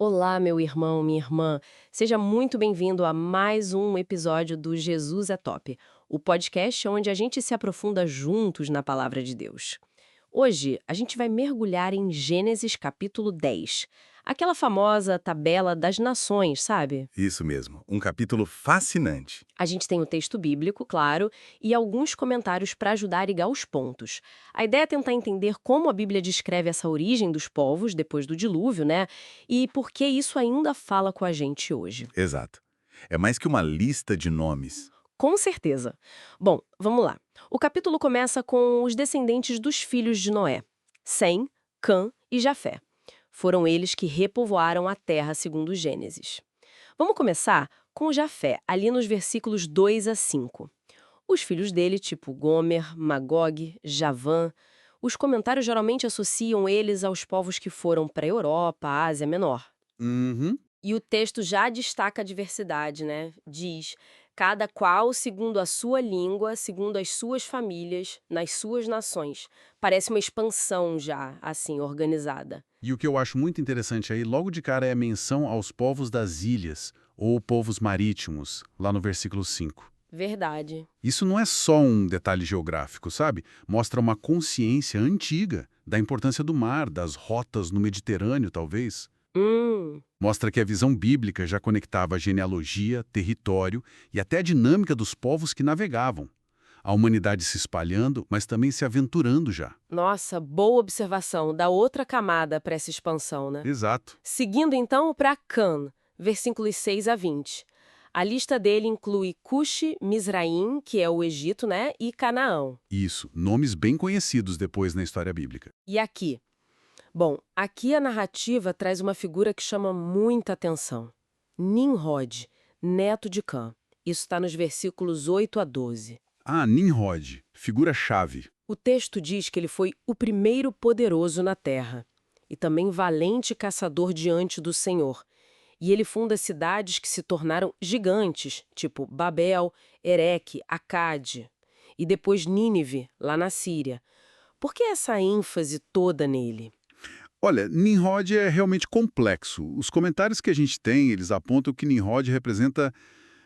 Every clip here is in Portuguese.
Olá, meu irmão, minha irmã. Seja muito bem-vindo a mais um episódio do Jesus é Top, o podcast onde a gente se aprofunda juntos na palavra de Deus. Hoje, a gente vai mergulhar em Gênesis capítulo 10, aquela famosa tabela das nações, sabe? Isso mesmo, um capítulo fascinante. A gente tem o texto bíblico, claro, e alguns comentários para ajudar a ligar os pontos. A ideia é tentar entender como a Bíblia descreve essa origem dos povos depois do dilúvio, né? E por que isso ainda fala com a gente hoje. Exato. É mais que uma lista de nomes. Com certeza. Bom, vamos lá. O capítulo começa com os descendentes dos filhos de Noé, Sem, Cã e Jafé. Foram eles que repovoaram a terra segundo Gênesis. Vamos começar com Jafé, ali nos versículos 2 a 5. Os filhos dele, tipo Gomer, Magog, Javã, os comentários geralmente associam eles aos povos que foram para a Europa, Ásia Menor. Uhum. E o texto já destaca a diversidade, né? Diz: cada qual segundo a sua língua, segundo as suas famílias, nas suas nações. Parece uma expansão já, assim, organizada. E o que eu acho muito interessante aí, logo de cara, é a menção aos povos das ilhas, ou povos marítimos, lá no versículo 5. Verdade. Isso não é só um detalhe geográfico, sabe? Mostra uma consciência antiga da importância do mar, das rotas no Mediterrâneo, talvez. Hum. Mostra que a visão bíblica já conectava a genealogia, território e até a dinâmica dos povos que navegavam. A humanidade se espalhando, mas também se aventurando já. Nossa, boa observação. Dá outra camada para essa expansão, né? Exato. Seguindo então para Cã, versículos 6 a 20. A lista dele inclui Cuxi, Misraim, que é o Egito, né, e Canaã. Isso, nomes bem conhecidos depois na história bíblica. E aqui? Bom, aqui a narrativa traz uma figura que chama muita atenção. Nimrod, neto de Cã. Isso está nos versículos 8 a 12. Ah, Nimrod, figura-chave. O texto diz que ele foi o primeiro poderoso na terra e também valente caçador diante do Senhor. E ele funda cidades que se tornaram gigantes, tipo Babel, Ereque, Acade, e depois Nínive, lá na Síria. Por que essa ênfase toda nele? Olha, Nimrod é realmente complexo. Os comentários que a gente tem, eles apontam que Nimrod representa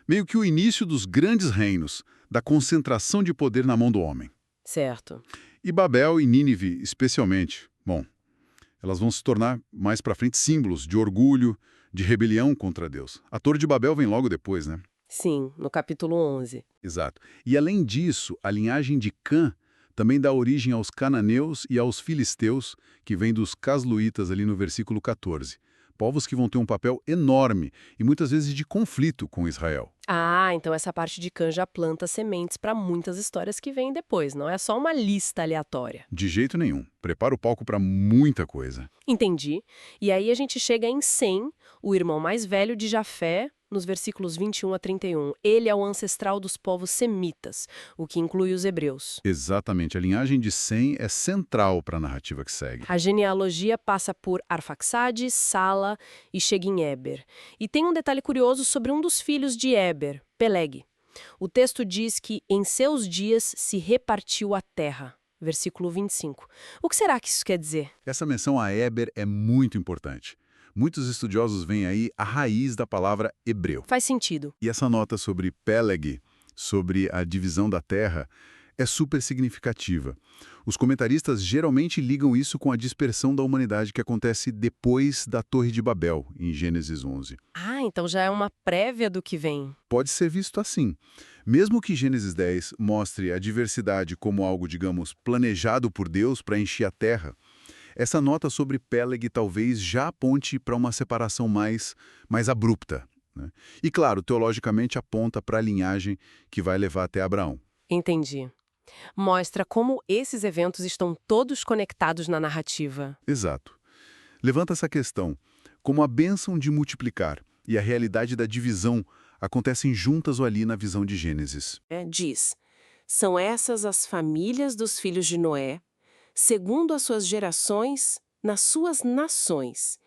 meio que o início dos grandes reinos, da concentração de poder na mão do homem. Certo. E Babel e Nínive, especialmente, bom, elas vão se tornar mais pra frente símbolos de orgulho, de rebelião contra Deus. A Torre de Babel vem logo depois, né? Sim, no capítulo 11. Exato. E além disso, a linhagem de Cã também dá origem aos cananeus e aos filisteus, que vem dos casluítas ali no versículo 14. Povos que vão ter um papel enorme e muitas vezes de conflito com Israel. Ah, então essa parte de Cã já planta sementes para muitas histórias que vêm depois, não é só uma lista aleatória. De jeito nenhum. Prepara o palco para muita coisa. Entendi. E aí a gente chega em Sem, o irmão mais velho de Jafé, nos versículos 21 a 31. Ele é o ancestral dos povos semitas, o que inclui os hebreus. Exatamente. A linhagem de Sem é central para a narrativa que segue. A genealogia passa por Arfaxade, Sala e chega em Éber. E tem um detalhe curioso sobre um dos filhos de Éber, Peleg. O texto diz que em seus dias se repartiu a terra. Versículo 25. O que será que isso quer dizer? Essa menção a Éber é muito importante. Muitos estudiosos veem aí a raiz da palavra hebreu. Faz sentido. E essa nota sobre Peleg, sobre a divisão da terra, é super significativa. Os comentaristas geralmente ligam isso com a dispersão da humanidade que acontece depois da Torre de Babel, em Gênesis 11. Ah, então já é uma prévia do que vem. Pode ser visto assim. Mesmo que Gênesis 10 mostre a diversidade como algo, digamos, planejado por Deus para encher a terra, essa nota sobre Peleg talvez já aponte para uma separação mais abrupta, né? E claro, teologicamente aponta para a linhagem que vai levar até Abraão. Entendi. Mostra como esses eventos estão todos conectados na narrativa. Exato. Levanta essa questão, como a bênção de multiplicar e a realidade da divisão acontecem juntas ou ali na visão de Gênesis. Diz, são essas as famílias dos filhos de Noé, segundo as suas gerações, nas suas nações,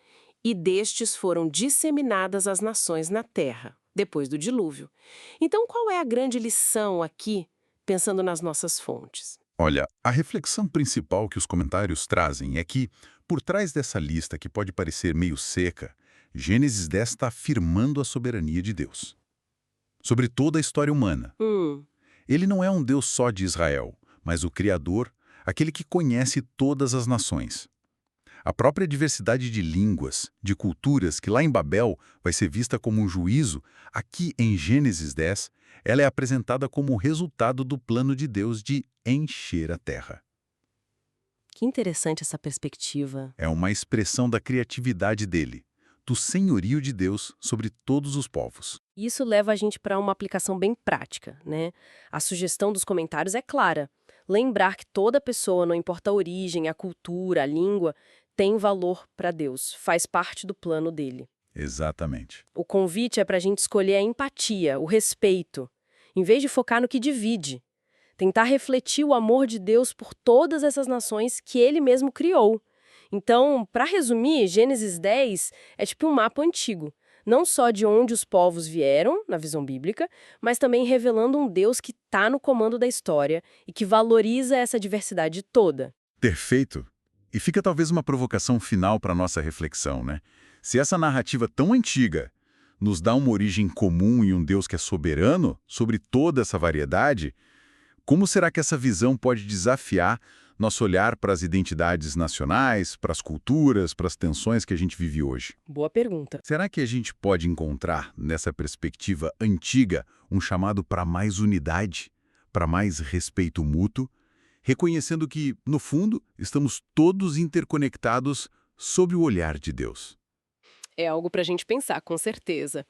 e destes foram disseminadas as nações na terra, depois do dilúvio. Então, qual é a grande lição aqui, pensando nas nossas fontes? Olha, a reflexão principal que os comentários trazem é que, por trás dessa lista que pode parecer meio seca, Gênesis 10 está afirmando a soberania de Deus sobre toda a história humana. Ele não é um Deus só de Israel, mas o Criador, aquele que conhece todas as nações. A própria diversidade de línguas, de culturas, que lá em Babel vai ser vista como um juízo, aqui em Gênesis 10, ela é apresentada como o resultado do plano de Deus de encher a terra. Que interessante essa perspectiva. É uma expressão da criatividade dele, do senhorio de Deus sobre todos os povos. Isso leva a gente para uma aplicação bem prática, né? A sugestão dos comentários é clara. Lembrar que toda pessoa, não importa a origem, a cultura, a língua, tem valor para Deus, faz parte do plano dele. Exatamente. O convite é para a gente escolher a empatia, o respeito, em vez de focar no que divide. Tentar refletir o amor de Deus por todas essas nações que ele mesmo criou. Então, para resumir, Gênesis 10 é tipo um mapa antigo. Não só de onde os povos vieram, na visão bíblica, mas também revelando um Deus que está no comando da história e que valoriza essa diversidade toda. Perfeito. E fica talvez uma provocação final para a nossa reflexão, né? Se essa narrativa tão antiga nos dá uma origem comum e um Deus que é soberano sobre toda essa variedade, como será que essa visão pode desafiar nosso olhar para as identidades nacionais, para as culturas, para as tensões que a gente vive hoje? Boa pergunta. Será que a gente pode encontrar, nessa perspectiva antiga, um chamado para mais unidade, para mais respeito mútuo, reconhecendo que, no fundo, estamos todos interconectados sob o olhar de Deus? É algo para a gente pensar, com certeza.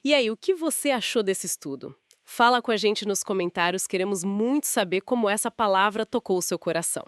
E aí, o que você achou desse estudo? Fala com a gente nos comentários, queremos muito saber como essa palavra tocou o seu coração.